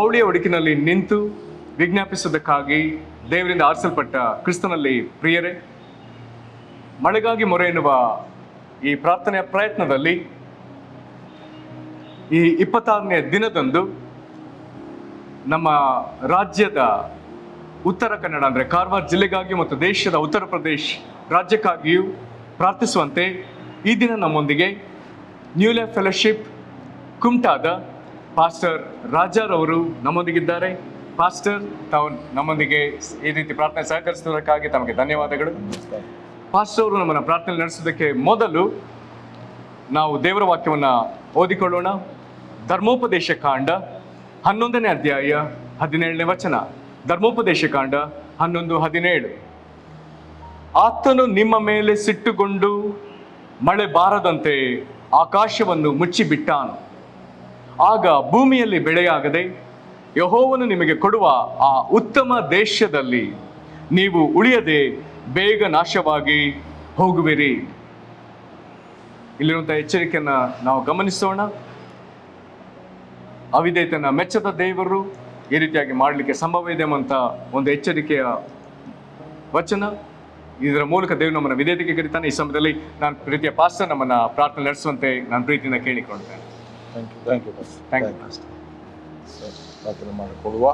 ಅವಳಿಯ ಒಡಕಿನಲ್ಲಿ ನಿಂತು ವಿಜ್ಞಾಪಿಸುವುದಕ್ಕಾಗಿ ದೇವರಿಂದ ಆರಿಸಲ್ಪಟ್ಟ ಕ್ರಿಸ್ತನಲ್ಲಿ ಪ್ರಿಯರೇ, ಮಳೆಗಾಗಿ ಮೊರೆ ಎನ್ನುವ ಈ ಪ್ರಾರ್ಥನೆಯ ಪ್ರಯತ್ನದಲ್ಲಿ ಈ 26ನೇ ದಿನದಂದು ನಮ್ಮ ರಾಜ್ಯದ ಉತ್ತರ ಕನ್ನಡ ಅಂದರೆ ಕಾರವಾರ ಜಿಲ್ಲೆಗಾಗಿಯೂ ಮತ್ತು ದೇಶದ ಉತ್ತರ ಪ್ರದೇಶ ರಾಜ್ಯಕ್ಕಾಗಿಯೂ ಪ್ರಾರ್ಥಿಸುವಂತೆ ಈ ದಿನ ನಮ್ಮೊಂದಿಗೆ ನ್ಯೂ ಲೈಫ್ ಫೆಲೋಶಿಪ್ ಕುಮಟಾದ ಪಾಸ್ಟರ್ ರಾಜಾರವರು ನಮ್ಮೊಂದಿಗಿದ್ದಾರೆ. ಪಾಸ್ಟರ್, ತಾವು ನಮ್ಮೊಂದಿಗೆ ಈ ರೀತಿ ಪ್ರಾರ್ಥನೆ ಸಹಕರಿಸುವುದಕ್ಕಾಗಿ ತಮಗೆ ಧನ್ಯವಾದಗಳು. ಪಾಸ್ಟರ್ ಅವರು ನಮ್ಮನ್ನು ಪ್ರಾರ್ಥನೆ ನಡೆಸೋದಕ್ಕೆ ಮೊದಲು ನಾವು ದೇವರ ವಾಕ್ಯವನ್ನು ಓದಿಕೊಳ್ಳೋಣ. ಧರ್ಮೋಪದೇಶ ಕಾಂಡ 11ನೇ ಅಧ್ಯಾಯ 17ನೇ ವಚನ. ಧರ್ಮೋಪದೇಶ ಕಾಂಡ 11:17. ಆತನು ನಿಮ್ಮ ಮೇಲೆ ಸಿಟ್ಟುಗೊಂಡು ಮಳೆ ಬಾರದಂತೆ ಆಕಾಶವನ್ನು ಮುಚ್ಚಿಬಿಟ್ಟಾನು. ಆಗ ಭೂಮಿಯಲ್ಲಿ ಬೆಳೆಯಾಗದೆ ಯೆಹೋವನು ನಿಮಗೆ ಕೊಡುವ ಆ ಉತ್ತಮ ದೇಶದಲ್ಲಿ ನೀವು ಉಳಿಯದೆ ಬೇಗ ನಾಶವಾಗಿ ಹೋಗುವಿರಿ. ಇಲ್ಲಿರುವಂಥ ಎಚ್ಚರಿಕೆಯನ್ನು ನಾವು ಗಮನಿಸೋಣ. ಅವಿಧೇಯತೆಯನ್ನು ಮೆಚ್ಚದ ದೇವರು ಈ ರೀತಿಯಾಗಿ ಮಾಡಲಿಕ್ಕೆ ಸಂಭವ ಇದೆ ಎಂಬಂಥ ಒಂದು ಎಚ್ಚರಿಕೆಯ ವಚನ. ಇದರ ಮೂಲಕ ದೇವರು ನಮ್ಮನ್ನು ವಿಧೇಯತೆಗೆ ಕರೀತಾನೆ. ಈ ಸಮಯದಲ್ಲಿ ನಾನು ಪ್ರೀತಿಯ ಪಾಸ್ಟರ್ ನಮ್ಮನ್ನು ಪ್ರಾರ್ಥನೆ ನಡೆಸುವಂತೆ ನಾನು ಪ್ರೀತಿಯಿಂದ ಕೇಳಿಕೊಳ್ತೇನೆ. ಪ್ರಾರ್ಥನೆ ಮಾಡಿಕೊಳ್ಳುವ.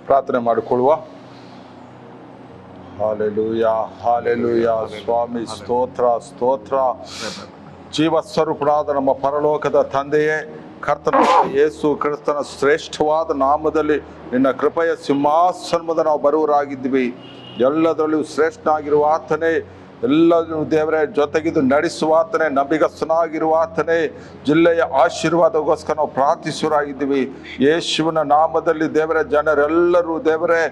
ಪ್ರಾರ್ಥನೆ ಮಾಡಿಕೊಳ್ಳುವ. Hallelujah, hallelujah. ಸ್ವಾಮಿ ಸ್ತೋತ್ರ, ಸ್ತೋತ್ರ. ಜೀವ ಸ್ವರೂಪನಾದ ನಮ್ಮ ಪರಲೋಕದ ತಂದೆಯೇ, ಕರ್ತನ ಯೇಸು ಕ್ರಿಸ್ತನ ಶ್ರೇಷ್ಠವಾದ ನಾಮದಲ್ಲಿ ನಿನ್ನ ಕೃಪೆಯ ಸಿಂಹಾಸನದ ನಾವು ಬರುವರಾಗಿದ್ವಿ. ಎಲ್ಲದರಲ್ಲೂ ಶ್ರೇಷ್ಠನಾಗಿರುವ ಆತನೇ, ಎಲ್ಲರೂ ದೇವರೇ ಜೊತೆಗಿದ್ದು ನಡೆಸುವ ಆತನೇ, ನಂಬಿಗಸ್ತನಾಗಿರುವ ಆತನೇ, ಜಿಲ್ಲೆಯ ಆಶೀರ್ವಾದಗೋಸ್ಕರ ನಾವು ಪ್ರಾರ್ಥಿಸುವರಾಗಿದ್ದೀವಿ. ಯೇಸುವಿನ ನಾಮದಲ್ಲಿ ದೇವರೇ, ಜನರೆಲ್ಲರೂ ದೇವರೇ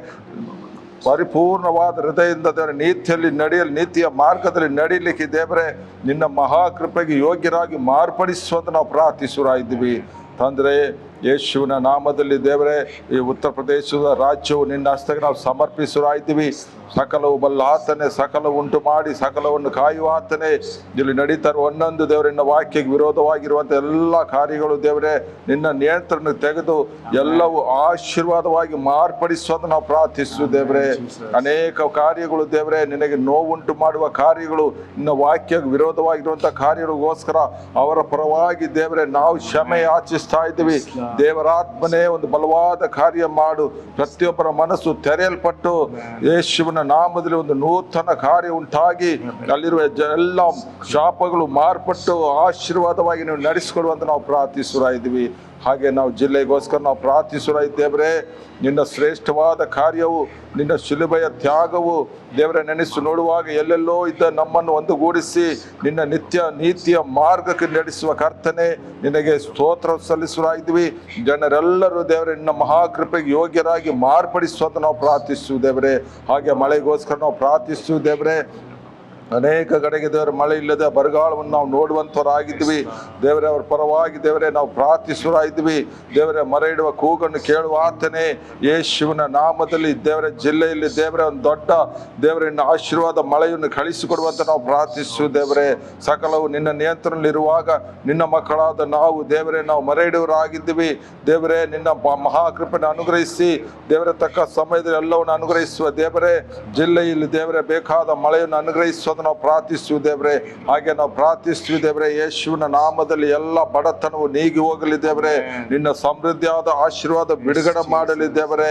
ಪರಿಪೂರ್ಣವಾದ ಹೃದಯದಿಂದ ದೇವರ ನೀತಿಯಲ್ಲಿ ನಡೆಯಲು, ನೀತಿಯ ಮಾರ್ಗದಲ್ಲಿ ನಡೀಲಿಕ್ಕೆ ದೇವರೇ ನಿನ್ನ ಮಹಾಕೃಪೆಗೆ ಯೋಗ್ಯರಾಗಿ ಮಾರ್ಪಡಿಸುವಂತ ನಾವು ಪ್ರಾರ್ಥಿಸುವರಾಗಿದ್ದೀವಿ ತಂದ್ರೆ. ಯೇಸುವಿನ ನಾಮದಲ್ಲಿ ದೇವರೇ, ಈ ಉತ್ತರ ಪ್ರದೇಶದ ರಾಜ್ಯವು ನಿನ್ನ ಹಸ್ತಕ್ಕೆ ನಾವು ಸಮರ್ಪಿಸುವರಾಗಿದ್ದೀವಿ. ಸಕಲವು ಬಲ್ಲ ಆತನೇ, ಸಕಲ ಉಂಟು ಮಾಡಿ ಸಕಲವನ್ನು ಕಾಯುವ ಆತನೇ. ಇಲ್ಲಿ ನಡೀತಾ ಇರುವ ಒಂದೊಂದು ದೇವರ ನಿನ್ನ ವಾಕ್ಯಕ್ಕೆ ವಿರೋಧವಾಗಿರುವಂಥ ಎಲ್ಲ ಕಾರ್ಯಗಳು ದೇವರೇ ನಿನ್ನ ನಿಯಂತ್ರಣ ತೆಗೆದು ಎಲ್ಲವೂ ಆಶೀರ್ವಾದವಾಗಿ ಮಾರ್ಪಡಿಸುವಂತ ನಾವು ಪ್ರಾರ್ಥಿಸುವ ದೇವರೇ. ಅನೇಕ ಕಾರ್ಯಗಳು ದೇವರೇ ನಿನಗೆ ನೋವುಂಟು ಮಾಡುವ ಕಾರ್ಯಗಳು, ನಿನ್ನ ವಾಕ್ಯಕ್ಕೆ ವಿರೋಧವಾಗಿರುವಂಥ ಕಾರ್ಯಗಳಿಗೋಸ್ಕರ ಅವರ ಪರವಾಗಿ ದೇವರೇ ನಾವು ಕ್ಷಮೆ ಯಾಚಿಸ್ತಾ ಇದ್ದೀವಿ. ದೇವರಾತ್ಮನೇ ಒಂದು ಬಲವಾದ ಕಾರ್ಯ ಮಾಡು. ಪ್ರತಿಯೊಬ್ಬರ ಮನಸ್ಸು ತೆರೆಯಲ್ಪಟ್ಟು ಯೇಸುವಿನ ನಾಮದಲ್ಲಿ ಒಂದು ನೂತನ ಕಾರ್ಯ ಉಂಟಾಗಿ ಅಲ್ಲಿರುವ ಎಲ್ಲ ಶಾಪಗಳು ಮಾರ್ಪಟ್ಟು ಆಶೀರ್ವಾದವಾಗಿ ನೀವು ನಡೆಸಿಕೊಡುವಂತ ನಾವು ಪ್ರಾರ್ಥಿಸುವರಾಗಿದ್ದೀವಿ. ಹಾಗೆ ನಾವು ಜಿಲ್ಲೆಗೋಸ್ಕರ ನಾವು ಪ್ರಾರ್ಥಿಸುವರಾಗಿದ್ದೇವೆ. ನಿನ್ನ ಶ್ರೇಷ್ಠವಾದ ಕಾರ್ಯವು, ನಿನ್ನ ಶಿಲುಬೆಯ ತ್ಯಾಗವು ದೇವರ ನೆನೆಸು ನೋಡುವಾಗ ಎಲ್ಲೆಲ್ಲೋ ಇದ್ದ ನಮ್ಮನ್ನು ಒಂದುಗೂಡಿಸಿ ನಿನ್ನ ನಿತ್ಯ ನೀತಿಯ ಮಾರ್ಗಕ್ಕೆ ನಡೆಸುವ ಕರ್ತನೆ, ನಿನಗೆ ಸ್ತೋತ್ರ ಸಲ್ಲಿಸುವರಾಗಿದ್ದೀವಿ. ಜನರೆಲ್ಲರೂ ದೇವರೇ ನಿನ್ನ ಮಹಾಕೃಪೆಗೆ ಯೋಗ್ಯರಾಗಿ ಮಾರ್ಪಡಿಸುವಂತ ನಾವು ಪ್ರಾರ್ಥಿಸುವುದೇವ್ರೆ. ಹಾಗೆ ಮಳೆಗೋಸ್ಕರ ನಾವು ಪ್ರಾರ್ಥಿಸುವುದೇವ್ರೆ. ಅನೇಕ ಕಡೆಗೆ ದೇವರ ಮಳೆ ಇಲ್ಲದೆ ಬರಗಾಲವನ್ನು ನಾವು ನೋಡುವಂಥವರಾಗಿದ್ವಿ ದೇವರೇ. ಅವರ ಪರವಾಗಿ ದೇವರೇ ನಾವು ಪ್ರಾರ್ಥಿಸುವರಾಗಿದ್ವಿ ದೇವರೇ. ಮರ ಇಡುವ ಕೂಗನ್ನು ಕೇಳುವ ಆತನೇ, ಯೇಸುವಿನ ನಾಮದಲ್ಲಿ ದೇವರ ಜಿಲ್ಲೆಯಲ್ಲಿ ದೇವರೇ ಒಂದು ದೊಡ್ಡ ದೇವರಿನ ಆಶೀರ್ವಾದ ಮಳೆಯನ್ನು ಕಳಿಸಿಕೊಡುವಂತ ನಾವು ಪ್ರಾರ್ಥಿಸು ದೇವರೇ. ಸಕಲವು ನಿನ್ನ ನಿಯಂತ್ರಣದಲ್ಲಿರುವಾಗ ನಿನ್ನ ಮಕ್ಕಳಾದ ನಾವು ದೇವರೇ ನಾವು ಮರ ಇಡುವರಾಗಿದ್ದೀವಿ ದೇವರೇ. ನಿನ್ನ ಮಹಾಕೃಪೆಯನ್ನು ಅನುಗ್ರಹಿಸಿ ದೇವರ ತಕ್ಕ ಸಮಯದಲ್ಲಿ ಎಲ್ಲವನ್ನು ಅನುಗ್ರಹಿಸುವ ದೇವರೇ. ಜಿಲ್ಲೆಯಲ್ಲಿ ದೇವರೇ ಬೇಕಾದ ಮಳೆಯನ್ನು ಅನುಗ್ರಹಿಸುವ ನಾವು ಪ್ರಾರ್ಥಿಸುವುದೇವ್ರೆ. ಹಾಗೆ ನಾವು ಪ್ರಾರ್ಥಿಸುವುದೇವ್ರೆ, ಯೇಸುವಿನ ನಾಮದಲ್ಲಿ ಎಲ್ಲ ಬಡತನವು ನೀಗಿ ಹೋಗಲಿದ್ದೇವ್ರೆ. ನಿನ್ನ ಸಮೃದ್ಧಿಯಾದ ಆಶೀರ್ವಾದ ಬಿಡುಗಡೆ ಮಾಡಲಿದ್ದೇವ್ರೆ.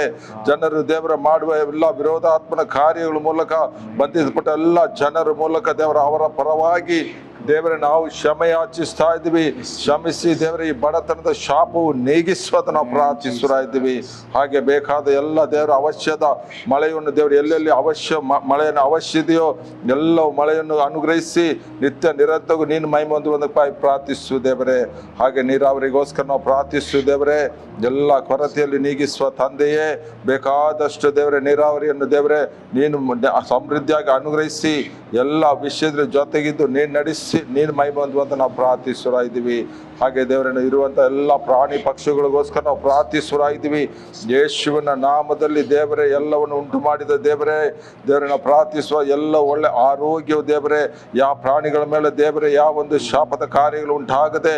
ಜನರು ದೇವರ ಮಾಡುವ ಎಲ್ಲ ವಿರೋಧಾತ್ಮಕ ಕಾರ್ಯಗಳ ಮೂಲಕ ಬಂಧಿಸಲ್ಪಟ್ಟ ಎಲ್ಲ ಜನರ ಮೂಲಕ ದೇವರ ಅವರ ಪರವಾಗಿ ದೇವರೇ ನಾವು ಕ್ಷಮೆ ಯಾಚಿಸ್ತಾ ಇದ್ದೀವಿ. ಕ್ಷಮಿಸಿ ದೇವರೇ, ಈ ಬಡತನದ ಶಾಪವು ನೀಗಿಸುವಂತ ನಾವು ಪ್ರಾರ್ಥಿಸುತ್ತಾ. ಹಾಗೆ ಬೇಕಾದ ಎಲ್ಲ ದೇವರ ಅವಶ್ಯದ ಮಳೆಯನ್ನು ದೇವರು ಎಲ್ಲೆಲ್ಲಿ ಮಳೆಯನ್ನು ಅವಶ್ಯ ಇದೆಯೋ ಎಲ್ಲವೂ ಮಳೆಯನ್ನು ಅನುಗ್ರಹಿಸಿ ನಿತ್ಯ ನಿರಂತರಗೂ ನೀನು ಮಹಿಮೆ ಹೊಂದುವುದಕ್ಕಾಗಿ ಪ್ರಾರ್ಥಿಸುವುದೇವರೇ. ಹಾಗೆ ನೀರಾವರಿಗೋಸ್ಕರ ನಾವು ಪ್ರಾರ್ಥಿಸುವುದೇವರೇ. ಎಲ್ಲ ಕೊರತೆಯಲ್ಲಿ ನೀಗಿಸುವ ತಂದೆಯೇ, ಬೇಕಾದಷ್ಟು ದೇವರೇ ನೀರಾವರಿಯನ್ನು ದೇವರೇ ನೀನು ಸಮೃದ್ಧಿಯಾಗಿ ಅನುಗ್ರಹಿಸಿ ಎಲ್ಲ ವಿಷಯದ ಜೊತೆಗಿದ್ದು ನೀನು ನಡೆಸಿ ನೀನು ಮೈ ಬಂದು ನಾವು ಪ್ರಾರ್ಥಿಸುರ ಇದ್ದೀವಿ. ಹಾಗೆ ದೇವರನ್ನು ಇರುವಂಥ ಎಲ್ಲ ಪ್ರಾಣಿ ಪಕ್ಷಿಗಳಿಗೋಸ್ಕರ ನಾವು ಪ್ರಾರ್ಥಿಸುರ ಇದ್ದೀವಿ. ಯೇಸುವಿನ ನಾಮದಲ್ಲಿ ದೇವರೇ ಎಲ್ಲವನ್ನು ಉಂಟು ಮಾಡಿದ ದೇವರನ್ನ ಪ್ರಾರ್ಥಿಸುವ ಎಲ್ಲ ಒಳ್ಳೆ ಆರೋಗ್ಯವು ದೇವರೇ, ಯಾವ ಪ್ರಾಣಿಗಳ ಮೇಲೆ ದೇವರೇ ಯಾವ ಒಂದು ಶಾಪದ ಕಾರ್ಯಗಳು ಉಂಟಾಗದೆ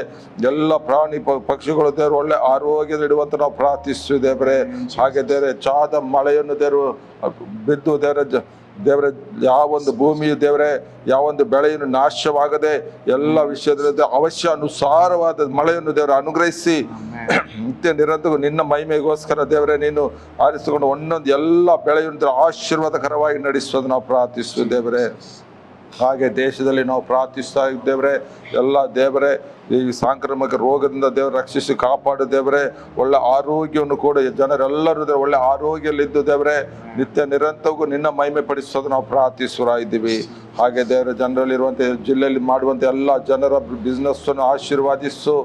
ಎಲ್ಲ ಪ್ರಾಣಿ ಪಕ್ಷಿಗಳು ದೇವರು ಒಳ್ಳೆ ಆರೋಗ್ಯದಲ್ಲಿಡುವಂತ ನಾವು ಪ್ರಾರ್ಥಿಸ್ತೀವಿ ದೇವರೇ. ಹಾಗೆ ದೇವರೇ ಚಾದ ಮಳೆಯನ್ನು ದೇವರು ಬಿದ್ದು ದೇವರೇ ಯಾವೊಂದು ಭೂಮಿಯು ದೇವರೇ ಯಾವೊಂದು ಬೆಳೆಯನ್ನು ನಾಶವಾಗದೆ ಎಲ್ಲ ವಿಷಯದಲ್ಲಿ ಅವಶ್ಯ ಅನುಸಾರವಾದ ಮಳೆಯನ್ನು ದೇವರು ಅನುಗ್ರಹಿಸಿ ನಿತ್ಯ ನಿರಂತರ ನಿನ್ನ ಮಹಿಮೆಗೋಸ್ಕರ ದೇವರೇ ನೀನು ಆರಿಸಿಕೊಂಡು ಒಂದೊಂದು ಎಲ್ಲ ಬೆಳೆಯನ್ನು ಆಶೀರ್ವಾದಕರವಾಗಿ ನಡೆಸೋದು ನಾವು ಪ್ರಾರ್ಥಿಸ್ತೀವಿ ದೇವರೇ. ಹಾಗೆ ದೇಶದಲ್ಲಿ ನಾವು ಪ್ರಾರ್ಥಿಸ್ತಾ ಇದ್ದೇವ್ರೆ ಎಲ್ಲ ದೇವರೇ ಈ ಸಾಂಕ್ರಾಮಿಕ ರೋಗದಿಂದ ದೇವರು ರಕ್ಷಿಸಿ ಕಾಪಾಡು ದೇವರೇ. ಒಳ್ಳೆ ಆರೋಗ್ಯವನ್ನು ಕೂಡ ಜನರೆಲ್ಲರೂ ಒಳ್ಳೆ ಆರೋಗ್ಯದಲ್ಲಿದ್ದು ದೇವರೇ ನಿತ್ಯ ನಿರಂತರವೂ ನಿನ್ನ ಮಹಿಮೆ ಪಡಿಸೋದು ನಾವು ಪ್ರಾರ್ಥಿಸುರ ಇದ್ದೀವಿ. ಹಾಗೆ ದೇವರ ಜನರಲ್ಲಿರುವಂಥ ಜಿಲ್ಲೆಯಲ್ಲಿ ಮಾಡುವಂಥ ಎಲ್ಲ ಜನರ ಬಿಸ್ನೆಸ್ಸನ್ನು ಆಶೀರ್ವಾದಿಸು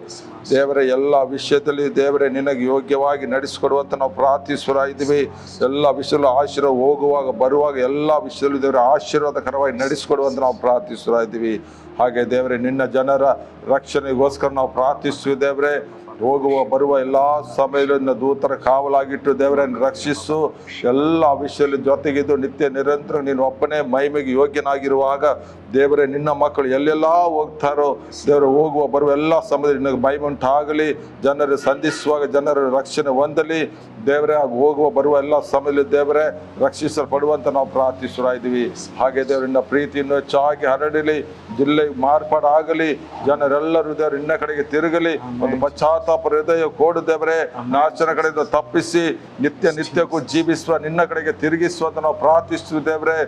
ದೇವರೇ. ಎಲ್ಲ ವಿಷಯದಲ್ಲಿ ದೇವರೇ ನಿನಗೆ ಯೋಗ್ಯವಾಗಿ ನಡೆಸಿಕೊಡುವಂತ ನಾವು ಪ್ರಾರ್ಥಿಸುರ ಇದ್ದೀವಿ. ಎಲ್ಲ ವಿಷಯದಲ್ಲೂ ಆಶೀರ್ವಾದ ಹೋಗುವಾಗ ಬರುವಾಗ ಎಲ್ಲ ವಿಷಯದಲ್ಲೂ ದೇವರ ಆಶೀರ್ವಾದಕರವಾಗಿ ನಡೆಸಿಕೊಡುವಂತ ನಾವು ಪ್ರಾರ್ಥಿಸುರ ಇದ್ದೀವಿ. ಹಾಗೆ ದೇವರೇ ನಿನ್ನ ಜನರ ರಕ್ಷಣೆಗೋಸ್ಕರ ನಾವು ಪ್ರಾರ್ಥಿಸ್ತೀವಿ ದೇವರೇ. ಹೋಗುವ ಬರುವ ಎಲ್ಲ ಸಮಯದಿಂದ ದೂತರ ಕಾವಲಾಗಿಟ್ಟು ದೇವರನ್ನು ರಕ್ಷಿಸು. ಎಲ್ಲ ವಿಷಯದಲ್ಲಿ ಜೊತೆಗಿದ್ದು ನಿತ್ಯ ನಿರಂತರ ನೀನು ಒಬ್ಬನೇ ಮಹಿಮೆಗೆ ಯೋಗ್ಯನಾಗಿರುವಾಗ ದೇವರೇ ನಿನ್ನ ಮಕ್ಕಳು ಎಲ್ಲೆಲ್ಲ ಹೋಗ್ತಾರೋ ದೇವರು ಹೋಗುವ ಬರುವ ಎಲ್ಲ ಸಮಯದಲ್ಲಿ ನಿನಗೆ ಮಹಿಮೆ ಉಂಟಾಗಲಿ. ಜನರು ಸಂಧಿಸುವಾಗ ಜನರ ರಕ್ಷಣೆ ಹೊಂದಲಿ ದೇವರೇ. ಹೋಗುವ ಬರುವ ಎಲ್ಲ ಸಮಯದಲ್ಲಿ ದೇವರೇ ರಕ್ಷಿಸಲ್ಪಡುವಂತ ನಾವು ಪ್ರಾರ್ಥಿಸುರ ಇದ್ದೀವಿ. ಹಾಗೆ ದೇವರಿಂದ ಪ್ರೀತಿಯನ್ನು ಹೆಚ್ಚಾಗಿ ಹರಡಲಿ, ಜಿಲ್ಲೆ ಮಾರ್ಪಾಡಾಗಲಿ, ಜನರೆಲ್ಲರೂ ದೇವರು ನಿನ್ನ ಕಡೆಗೆ ತಿರುಗಲಿ. ಒಂದು ಪಶ್ಚಾತ್ತಾಪ ಹೃದಯ ಕೋಡು ದೇವರೇ ನಾಶನ ಕಡೆಯಿಂದ ತಪ್ಪಿಸಿ ನಿತ್ಯಕ್ಕೂ ಜೀವಿಸುವ ನಿನ್ನ ಕಡೆಗೆ ತಿರುಗಿಸುವಂತ ನಾವು ಪ್ರಾರ್ಥಿಸ್ತೀವಿ ದೇವರೇ.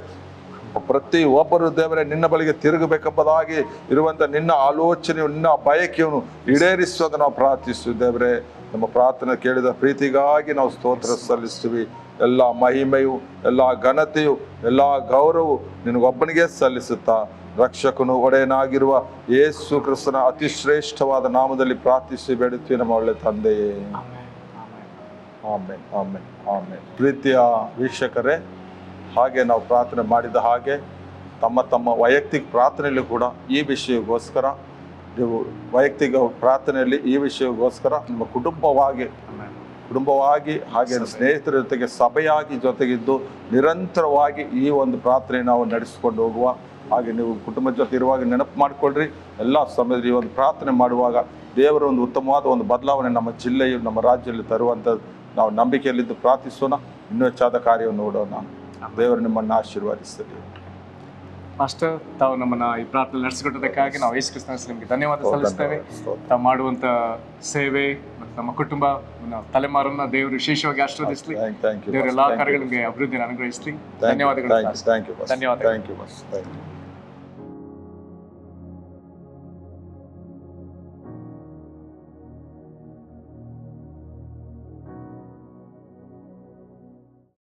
ಪ್ರತಿ ಒಬ್ಬರು ದೇವರೇ ನಿನ್ನ ಬಳಿಗೆ ತಿರುಗಬೇಕೆಂಬುದಾಗಿ ಇರುವಂತ ನಿನ್ನ ಆಲೋಚನೆಯು ನಿನ್ನ ಬಯಕೆಯನ್ನು ಈಡೇರಿಸುವಂತ ನಾವು ಪ್ರಾರ್ಥಿಸ್ತೀವಿ ದೇವರೇ. ನಮ್ಮ ಪ್ರಾರ್ಥನೆ ಕೇಳಿದ ಪ್ರೀತಿಗಾಗಿ ನಾವು ಸ್ತೋತ್ರ ಸಲ್ಲಿಸ್ತೀವಿ. ಎಲ್ಲ ಮಹಿಮೆಯು ಎಲ್ಲ ಘನತೆಯು ಎಲ್ಲ ಗೌರವವು ನಿನಗೊಬ್ಬನಿಗೆ ಸಲ್ಲಿಸುತ್ತಾ ರಕ್ಷಕನು ಒಡೆಯನಾಗಿರುವ ಯೇಸು ಕ್ರಿಸ್ತನ ಅತಿ ಶ್ರೇಷ್ಠವಾದ ನಾಮದಲ್ಲಿ ಪ್ರಾರ್ಥಿಸಿ ಬೇಡುತ್ತೀವಿ ನಮ್ಮ ಒಳ್ಳೆ ತಂದೆಯೇ. Amen, amen, amen. ಪ್ರೀತಿಯ ವೀಕ್ಷಕರೇ, ಹಾಗೆ ನಾವು ಪ್ರಾರ್ಥನೆ ಮಾಡಿದ ಹಾಗೆ ತಮ್ಮ ತಮ್ಮ ವೈಯಕ್ತಿಕ ಪ್ರಾರ್ಥನೆಯಲ್ಲಿ ಕೂಡ ಈ ವಿಷಯಕ್ಕೋಸ್ಕರ ನೀವು ವೈಯಕ್ತಿಕ ಪ್ರಾರ್ಥನೆಯಲ್ಲಿ ಈ ವಿಷಯಕ್ಕೋಸ್ಕರ ನಿಮ್ಮ ಕುಟುಂಬವಾಗಿ ಹಾಗೆ ಸ್ನೇಹಿತರ ಜೊತೆಗೆ ಸಭೆಯಾಗಿ ಜೊತೆಗಿದ್ದು ನಿರಂತರವಾಗಿ ಈ ಒಂದು ಪ್ರಾರ್ಥನೆ ನಾವು ನಡೆಸಿಕೊಂಡು ಹೋಗುವ ಹಾಗೆ ನೀವು ಕುಟುಂಬದ ಜೊತೆ ಇರುವಾಗ ನೆನಪು ಮಾಡಿಕೊಳ್ಳ್ರಿ. ಎಲ್ಲ ಸಮಯದಲ್ಲಿ ಈ ಒಂದು ಪ್ರಾರ್ಥನೆ ಮಾಡುವಾಗ ದೇವರ ಒಂದು ಉತ್ತಮವಾದ ಒಂದು ಬದಲಾವಣೆ ನಮ್ಮ ಜಿಲ್ಲೆಯು ನಮ್ಮ ರಾಜ್ಯದಲ್ಲಿ ತರುವಂಥದ್ದು ನಾವು ನಂಬಿಕೆಯಲ್ಲಿದ್ದು ಪ್ರಾರ್ಥಿಸೋಣ. ಇನ್ನೂ ಹೆಚ್ಚಾದ ಕಾರ್ಯವನ್ನು ನೋಡೋಣ. ದೇವರು ನಿಮ್ಮನ್ನು ಆಶೀರ್ವಾದಿಸಲಿ. ಮಾಸ್ಟರ್, ತಾವು ನಮ್ಮನ್ನ ಈ ಪ್ರಾರ್ಥನೆ ನಡೆಸಿಕೊಟ್ಟದಕ್ಕಾಗಿ ನಾವು ಯೇಸು ಕ್ರಿಸ್ತನ ಹೆಸರಲ್ಲಿ ನಿಮಗೆ ಧನ್ಯವಾದ ಸಲ್ಲಿಸ್ತೇವೆ. ತಾವು ಮಾಡುವಂತ ಸೇವೆ ಮತ್ತು ನಮ್ಮ ಕುಟುಂಬ ತಲೆಮಾರನ್ನ ದೇವರು ವಿಶೇಷವಾಗಿ ಆಶೀರ್ವದಿಸಲಿ. ದೇವರ ಎಲ್ಲಾ ಕಾರ್ಯಗಳಿಗೆ ಅಭಿವೃದ್ಧಿಯನ್ನು ಅನುಗ್ರಹಿಸಲಿ. ಧನ್ಯವಾದಗಳು. Thank you.